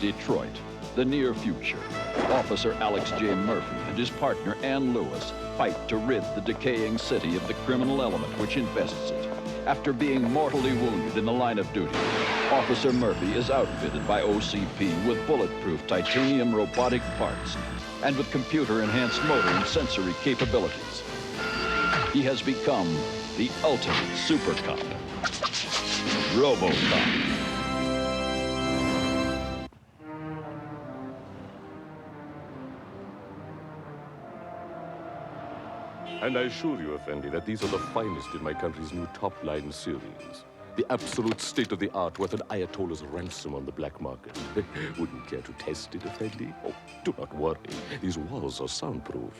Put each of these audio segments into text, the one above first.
Detroit, the near future. Officer Alex J. Murphy and his partner Ann Lewis fight to rid the decaying city of the criminal element which infests it. After being mortally wounded in the line of duty, Officer Murphy is outfitted by OCP with bulletproof titanium robotic parts and with computer-enhanced motor and sensory capabilities. He has become the ultimate super cop, RoboCop. And I assure you, Effendi, that these are the finest in my country's new top-line series. The absolute state-of-the-art worth an Ayatollah's ransom on the black market. Wouldn't care to test it, Effendi? Oh, do not worry. These walls are soundproof.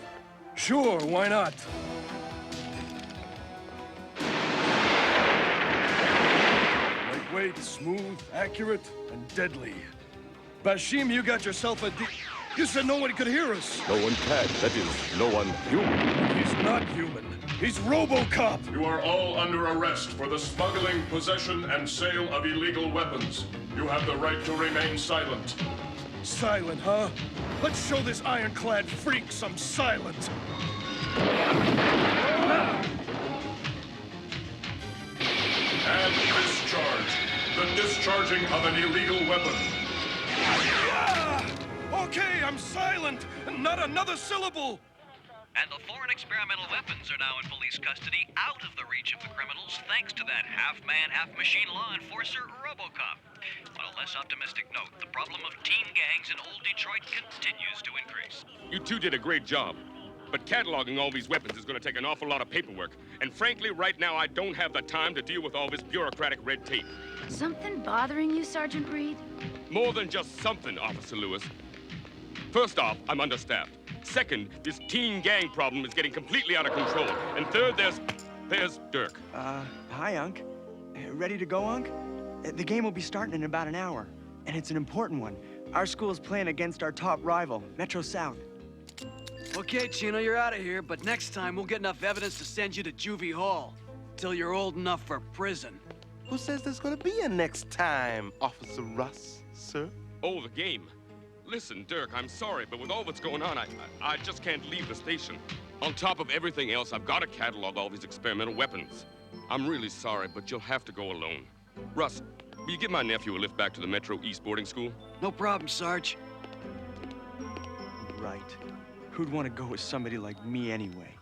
Sure, why not? Lightweight, smooth, accurate, and deadly. Bashim, you got yourself a You said no one could hear us. No one can. That is, no one human. He's not human. He's RoboCop. You are all under arrest for the smuggling, possession, and sale of illegal weapons. You have the right to remain silent. Silent, huh? Let's show this ironclad freak some silent. And discharge. The discharging of an illegal weapon. Okay, I'm silent. Not another syllable. And the foreign experimental weapons are now in police custody, out of the reach of the criminals, thanks to that half-man, half-machine law enforcer, RoboCop. On a less optimistic note, the problem of teen gangs in old Detroit continues to increase. You two did a great job. But cataloging all these weapons is going to take an awful lot of paperwork. And frankly, right now, I don't have the time to deal with all this bureaucratic red tape. Something bothering you, Sergeant Reed? More than just something, Officer Lewis. First off, I'm understaffed. Second, this teen gang problem is getting completely out of control. And third, there's Dirk. Hi, Unc. Ready to go, Unc? The game will be starting in about an hour, and it's an important one. Our school's playing against our top rival, Metro South. Okay, Chino, you're out of here, but next time we'll get enough evidence to send you to Juvie Hall. Till you're old enough for prison. Who says there's gonna be a next time, Officer Russ, sir? Oh, the game. Listen, Dirk, I'm sorry, but with all that's going on, I just can't leave the station. On top of everything else, I've got to catalog all these experimental weapons. I'm really sorry, but you'll have to go alone. Russ, will you give my nephew a lift back to the Metro East boarding school? No problem, Sarge. Right. Who'd want to go with somebody like me anyway?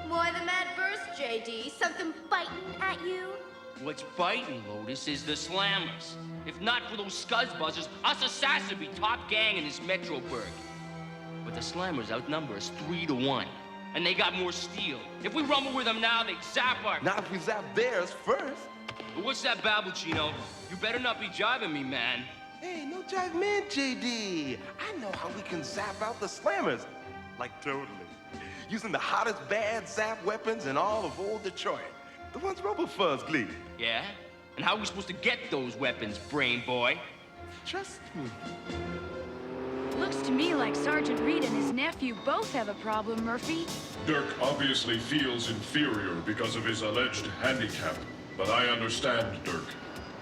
Why the mad burst, JD? Something biting at you? What's biting, Lotus, is the Slammers. If not for those scuzzbuzzers, us assassins would be top gang in this Metroburg. But the Slammers outnumber us 3-1, and they got more steel. If we rumble with them now, they'd zap our... Not if we zap theirs first. But what's that babble, Chino? You better not be jiving me, man. Hey, no jive man, JD. I know how we can zap out the slammers. Like totally. Using the hottest bad zap weapons in all of old Detroit. The ones RoboFuzz gleaned. Yeah? And how are we supposed to get those weapons, brain boy? Trust me. Looks to me like Sergeant Reed and his nephew both have a problem, Murphy. Dirk obviously feels inferior because of his alleged handicap. But I understand Dirk.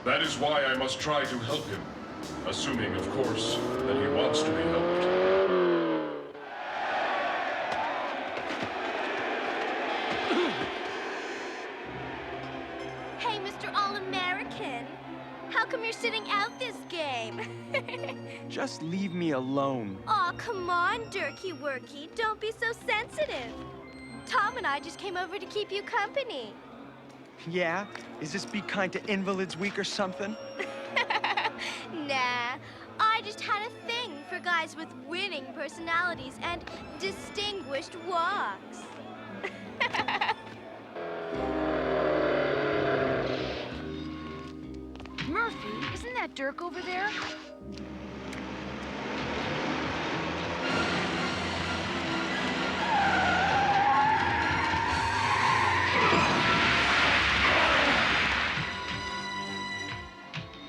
That is why I must try to help him. Assuming, of course, that he wants to be helped. Hey, Mr. All-American. How come you're sitting out this game? Just leave me alone. Aw, come on, Dirky-worky. Don't be so sensitive. Tom and I just came over to keep you company. Yeah? Is this Be Kind to Invalids Week or something? Nah, I just had a thing for guys with winning personalities and distinguished walks. Murphy, isn't that Dirk over there?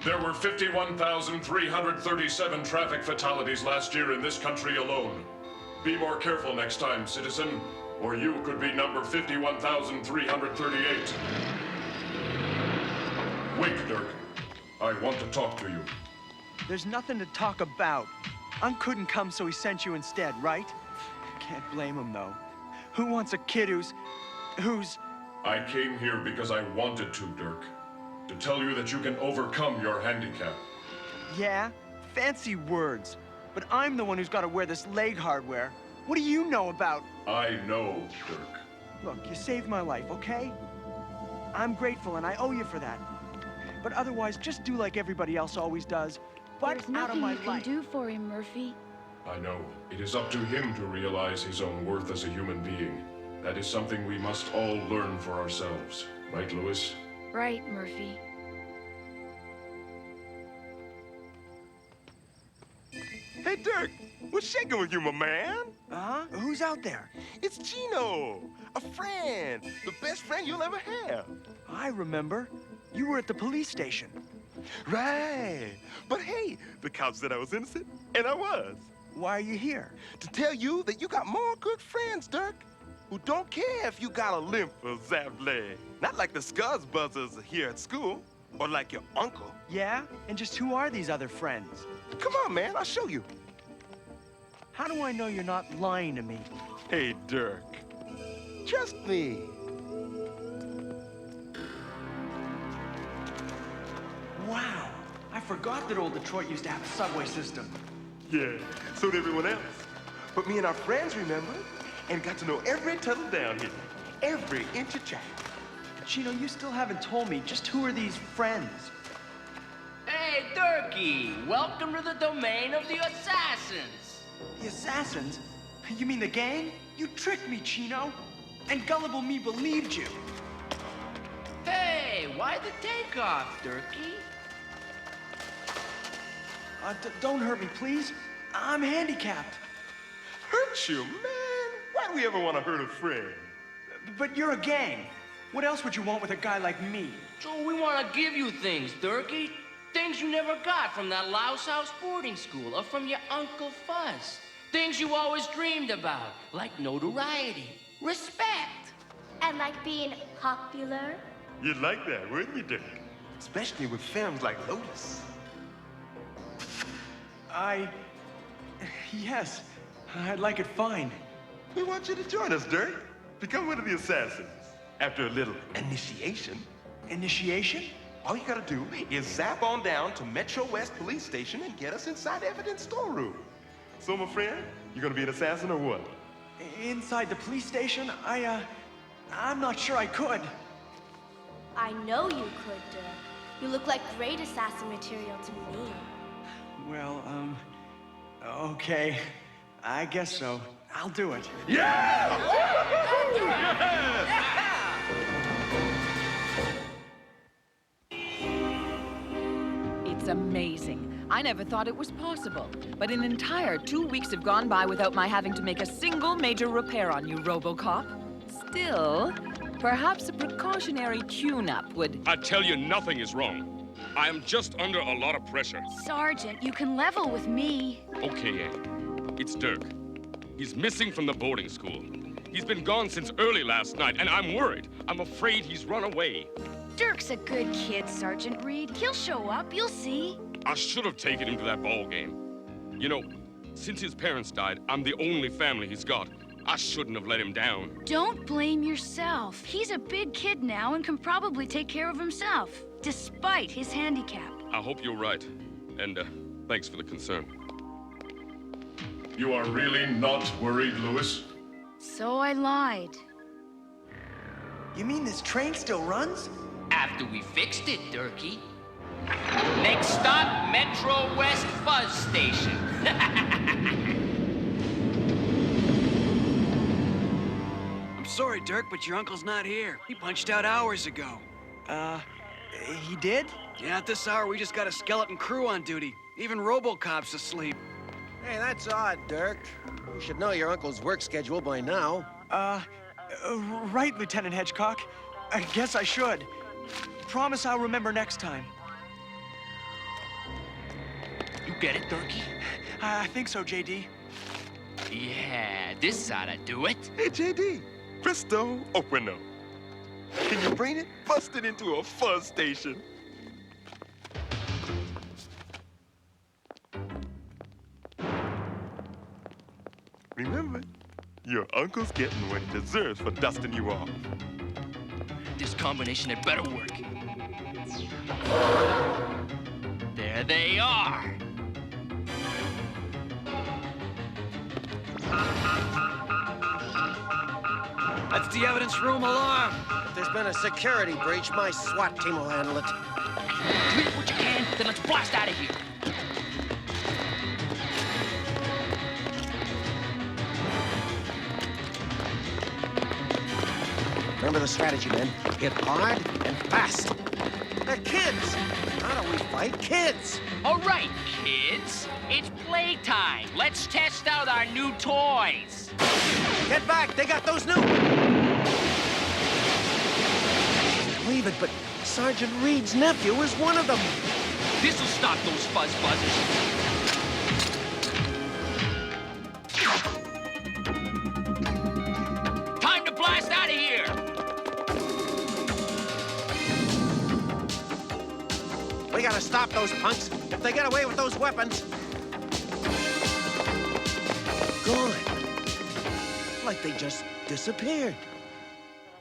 There were 51,337 traffic fatalities last year in this country alone. Be more careful next time, citizen, or you could be number 51,338. Wait, Dirk. I want to talk to you. There's nothing to talk about. Unc couldn't come, so he sent you instead, right? Can't blame him, though. Who wants a kid who's... I came here because I wanted to, Dirk. To tell you that you can overcome your handicap. Yeah? Fancy words. But I'm the one who's got to wear this leg hardware. What do you know about... I know, Dirk. Look, you saved my life, okay? I'm grateful, and I owe you for that. But otherwise, just do like everybody else always does. Butt out of my life. There's nothing you can do for him, Murphy. I know. It is up to him to realize his own worth as a human being. That is something we must all learn for ourselves. Right, Lewis? Right, Murphy. Hey, Dirk, what's shaking with you, my man? Who's out there? It's Chino, a friend, the best friend you'll ever have. I remember. You were at the police station. Right. But hey, the cops said I was innocent, and I was. Why are you here? To tell you that you got more good friends, Dirk, who don't care if you got a limp or zapped leg. Not like the Scuzz Buzzers here at school, or like your uncle. Yeah? And just who are these other friends? Come on, man, I'll show you. How do I know you're not lying to me? Hey, Dirk, trust me. Wow, I forgot that old Detroit used to have a subway system. Yeah, so did everyone else. But me and our friends remembered and got to know every tunnel down here, every inch of track. Chino, you still haven't told me just who are these friends? Hey, Durkee! Welcome to the domain of the assassins! The assassins? You mean the gang? You tricked me, Chino. And gullible me believed you. Hey, why the takeoff, Durkee? Don't hurt me, please. I'm handicapped. Hurt you, man? Why do we ever want to hurt a friend? But you're a gang. What else would you want with a guy like me? So we want to give you things, Durkee. Things you never got from that Louse House boarding school or from your Uncle Fuzz. Things you always dreamed about, like notoriety, respect. And like being popular. You'd like that, wouldn't you, Dirk? Especially with films like Lotus. Yes, I'd like it fine. We want you to join us, Dirk. Become one of the assassins. After a little initiation. Initiation? All you gotta do is zap on down to Metro West Police Station and get us inside the evidence storeroom. So, my friend, you gonna be an assassin or what? Inside the police station? I'm not sure I could. I know you could, Dirk. You look like great assassin material to me. Well, okay. I guess so. I'll do it. Yeah! It's amazing. I never thought it was possible. But an entire 2 weeks have gone by without my having to make a single major repair on you, RoboCop. Still, perhaps a precautionary tune-up would... I tell you, nothing is wrong. I am just under a lot of pressure. Sergeant, you can level with me. Okay, Ann. It's Dirk. He's missing from the boarding school. He's been gone since early last night, and I'm worried. I'm afraid he's run away. Dirk's a good kid, Sergeant Reed. He'll show up, you'll see. I should have taken him to that ball game. You know, since his parents died, I'm the only family he's got. I shouldn't have let him down. Don't blame yourself. He's a big kid now and can probably take care of himself, despite his handicap. I hope you're right. And, thanks for the concern. You are really not worried, Lewis? So I lied. You mean this train still runs? After we fixed it, Durkee. Next stop, Metro West Fuzz Station. I'm sorry, Dirk, but your uncle's not here. He punched out hours ago. He did? Yeah, at this hour, we just got a skeleton crew on duty. Even RoboCop's asleep. Hey, that's odd, Dirk. You should know your uncle's work schedule by now. Right, Lieutenant Hedgecock. I guess I should. Promise I'll remember next time. get it, Durkee? I think so, JD. Yeah, this oughta do it. Hey, JD. Presto, opueno. Can you bring it? Bust it into a fuzz station. Remember, your uncle's getting what he deserves for dusting you off. This combination had better work. There they are. That's the evidence room alarm. If there's been a security breach, my SWAT team will handle it. Clear what you can, then let's blast out of here. Remember the strategy, men. Hit hard and fast. They're kids. How do we fight kids? All right, kids. It's playtime. Let's test out our new toys. Get back! They got those new... Believe it, but Sergeant Reed's nephew is one of them. This'll stop those fuzz buzzers. Time to blast out of here! We gotta stop those punks if they get away with those weapons. Gone. Like they just disappeared.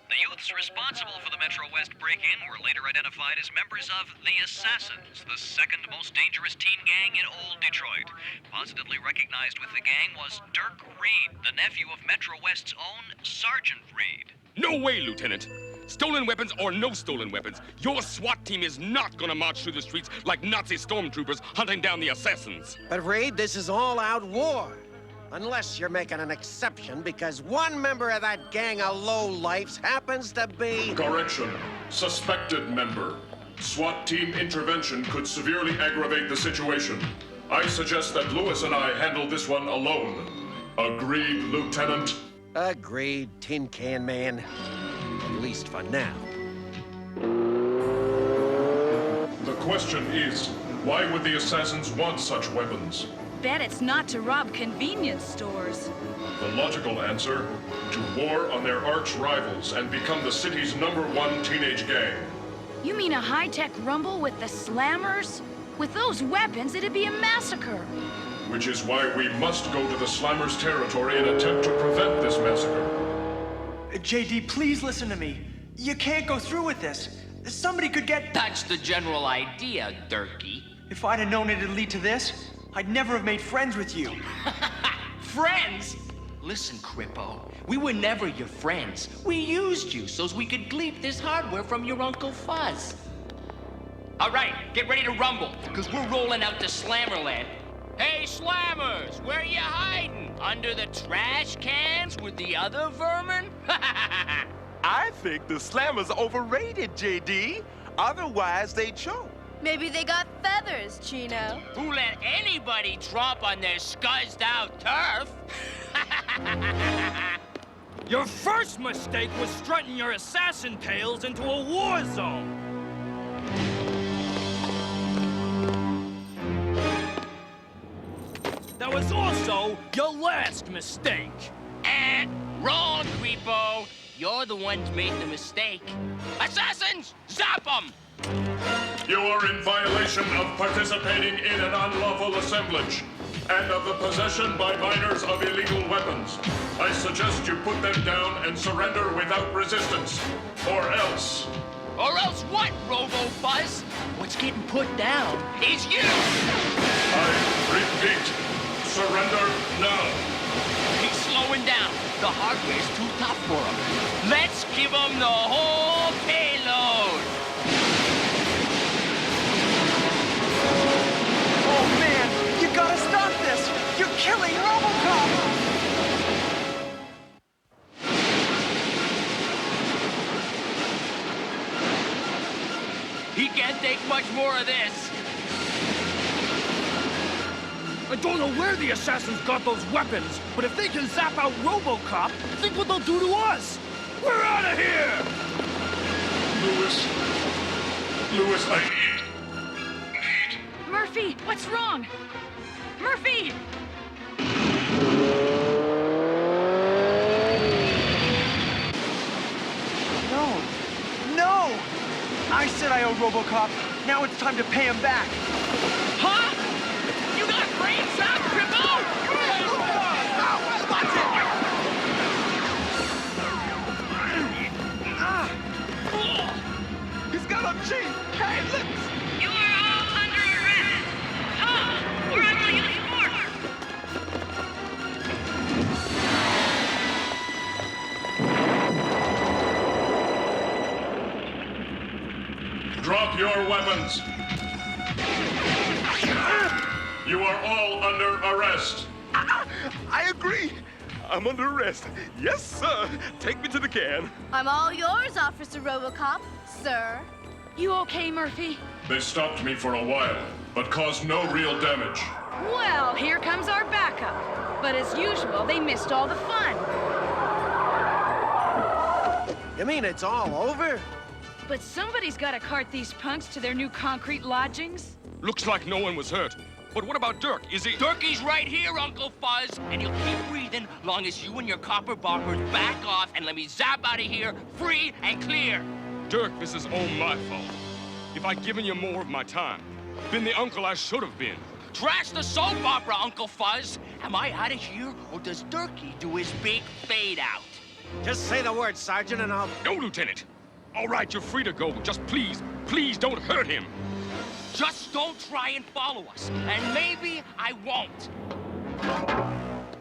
The youths responsible for the Metro West break-in were later identified as members of the Assassins, the second most dangerous teen gang in old Detroit. Positively recognized with the gang was Dirk Reed, the nephew of Metro West's own Sergeant Reed. No way, Lieutenant. Stolen weapons or no stolen weapons, your SWAT team is not gonna march through the streets like Nazi stormtroopers hunting down the assassins. But Reed, this is all-out war. Unless you're making an exception because one member of that gang of lowlifes happens to be... Correction. Suspected member. SWAT team intervention could severely aggravate the situation. I suggest that Lewis and I handle this one alone. Agreed, Lieutenant? Agreed, Tin Can Man. At least for now. The question is, why would the assassins want such weapons? Bet it's not to rob convenience stores. The logical answer, to war on their arch rivals and become the city's #1 teenage gang. You mean a high-tech rumble with the Slammers? With those weapons, it'd be a massacre. Which is why we must go to the Slammers' territory and attempt to prevent this massacre. JD, please listen to me. You can't go through with this. Somebody could get... That's the general idea, Durkee. If I'd have known it'd lead to this, I'd never have made friends with you. Friends? Listen, Crippo, we were never your friends. We used you so we could gleep this hardware from your Uncle Fuzz. All right, get ready to rumble, because we're rolling out to Slammerland. Hey, Slammers, where you hiding? Under the trash cans with the other vermin? I think the Slammers overrated, JD. Otherwise, they'd choke. Maybe they got feathers, Chino. Who let anybody tromp on their scuzzed-out turf? Your first mistake was strutting your assassin tails into a war zone. That was also your last mistake. Wrong, Creepo. You're the ones made the mistake. Assassins, zap them! You are in violation of participating in an unlawful assemblage and of the possession by minors of illegal weapons. I suggest you put them down and surrender without resistance, or else... Or else what, Robo-Fuzz? What's getting put down is you! I repeat, surrender now. He's slowing down. The hardware's too tough for him. Let's give him the whole payload! Oh, man! You gotta stop this! You're killing RoboCop! He can't take much more of this. I don't know where the assassins got those weapons, but if they can zap out RoboCop, think what they'll do to us! We're out of here! Lewis, I need... Murphy, what's wrong? Murphy! No! No! I said I owed RoboCop. Now it's time to pay him back. Huh? You got brains out, Crippo? Watch it! He's got a cheek! Hey, look! You are all under arrest! Tom, or I will use force! Drop your weapons! You are all under arrest! I agree! I'm under arrest. Yes, sir. Take me to the can. I'm all yours, Officer RoboCop, sir. You okay, Murphy? They stopped me for a while, but caused no real damage. Well, here comes our backup. But as usual, they missed all the fun. You mean it's all over? But somebody's got to cart these punks to their new concrete lodgings. Looks like no one was hurt. But what about Dirk? Is he... Durkey's right here, Uncle Fuzz, and you'll keep breathing long as you and your copper boppers back off and let me zap out of here free and clear. Dirk, this is all my fault. If I'd given you more of my time, been the uncle I should have been. Trash the soap opera, Uncle Fuzz. Am I out of here, or does Durkey do his big fade out? Just say the word, Sergeant, and I'll... No, Lieutenant. All right, you're free to go. Just please, please don't hurt him. Just don't try and follow us, and maybe I won't.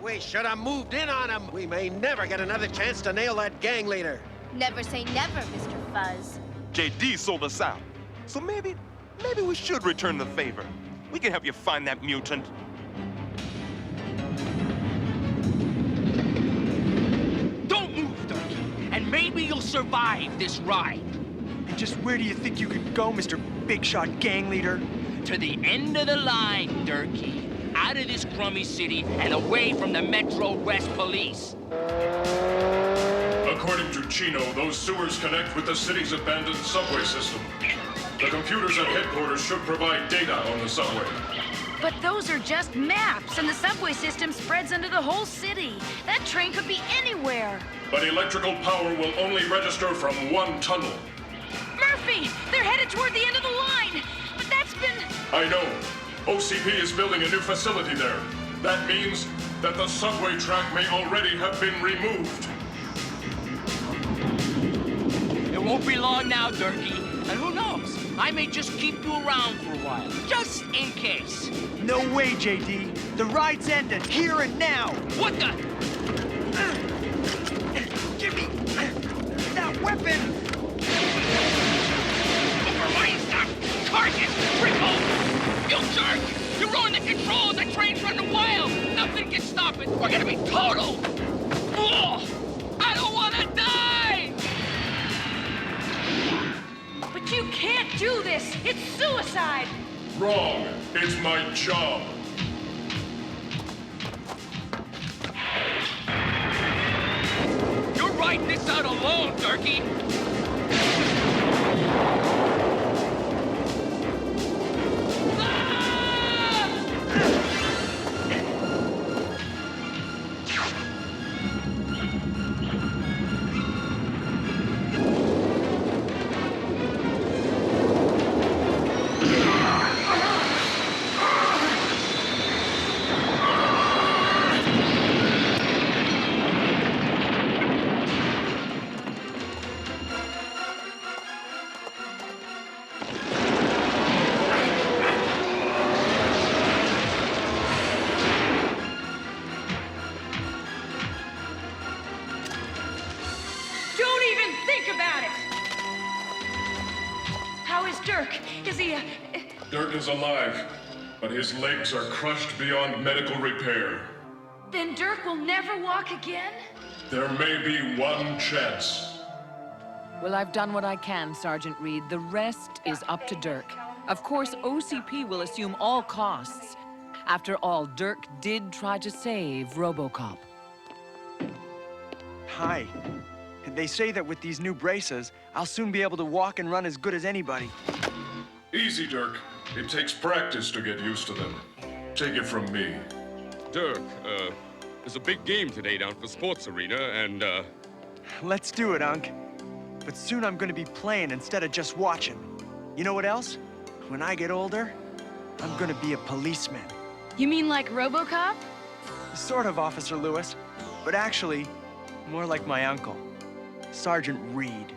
We should have moved in on him. We may never get another chance to nail that gang leader. Never say never, Mr. Fuzz. JD sold us out. So maybe we should return the favor. We can help you find that mutant. Don't move, Durkey, and maybe you'll survive this ride. And just where do you think you could go, Mr. Big Shot Gang Leader? To the end of the line, Durkey. Out of this crummy city and away from the Metro West Police. According to Chino, those sewers connect with the city's abandoned subway system. The computers at headquarters should provide data on the subway. But those are just maps, and the subway system spreads into the whole city. That train could be anywhere. But electrical power will only register from one tunnel. Murphy! They're headed toward the end of the line! But that's been... I know. OCP is building a new facility there. That means that the subway track may already have been removed. It won't be long now, Durkey. And who knows? I may just keep you around for a while, just in case. No way, JD. The ride's ended, here and now. What the? Give me that weapon! Overrunning stuff! Target! Triple! You jerk! You ruined the controls! The train's running wild! Nothing can stop it! We're gonna be total! Oh, I don't wanna die! But you can't do this! It's suicide! Wrong. It's my job. You're riding this out alone, Durkey! Dirk? Is he, Dirk is alive, but his legs are crushed beyond medical repair. Then Dirk will never walk again? There may be one chance. Well, I've done what I can, Sergeant Reed. The rest is up to Dirk. Of course, OCP will assume all costs. After all, Dirk did try to save RoboCop. Hi. They say that with these new braces, I'll soon be able to walk and run as good as anybody. Easy, Dirk. It takes practice to get used to them. Take it from me. Dirk, there's a big game today down at the sports arena, and, Let's do it, Unc. But soon I'm gonna be playing instead of just watching. You know what else? When I get older, I'm gonna be a policeman. You mean like RoboCop? Sort of, Officer Lewis. But actually, more like my uncle, Sergeant Reed.